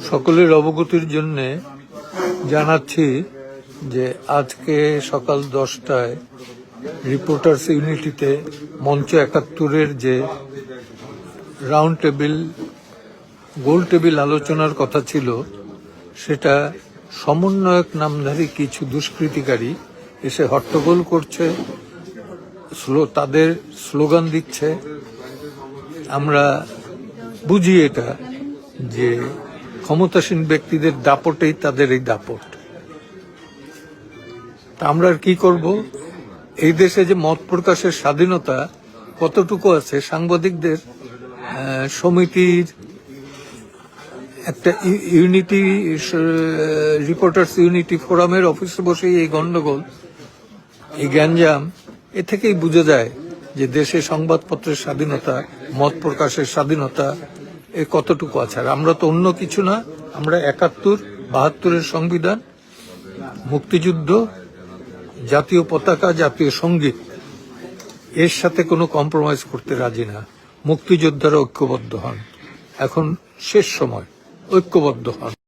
সকলের অবগতির জন্য জানাচ্ছি যে আজকে সকাল 10টায় রিপোর্টার্স ইউনিটিতে মঞ্চ 71-এর যে রাউন্ড টেবিল গোল টেবিল আলোচনার কথা ছিল, সেটা সমন্বয়ক নামধারী কিছু দুষ্কৃতিকারী এসে হট্টগোল করছে, তাদের স্লোগান দিচ্ছে। আমরা বুঝি এটা যে ক্ষমতাসীন ব্যক্তিদের দাপটেই তাদের এই দাপট। তা আমরা আর কি করব? এই দেশে যে মত প্রকাশের স্বাধীনতা কতটুকু আছে, সাংবাদিকদের সমিতির একটা ইউনিটি রিপোর্টার্স ইউনিটি ফোরামের অফিসে বসেই এই গন্ডগোল, এই গ্যাঞ্জাম, এ থেকেই বোঝা যায় যে দেশে সংবাদপত্রের স্বাধীনতা, মত প্রকাশের স্বাধীনতা এ কতটুকু আছে। আর আমরা তো অন্য কিছু না, আমরা 71-72-এর সংবিধান, মুক্তিযুদ্ধ, জাতীয় পতাকা, জাতীয় সঙ্গীত, এর সাথে কোনো কম্প্রোমাইজ করতে রাজি না। মুক্তিযোদ্ধারা ঐক্যবদ্ধ হন, এখন শেষ সময়, ঐক্যবদ্ধ হন।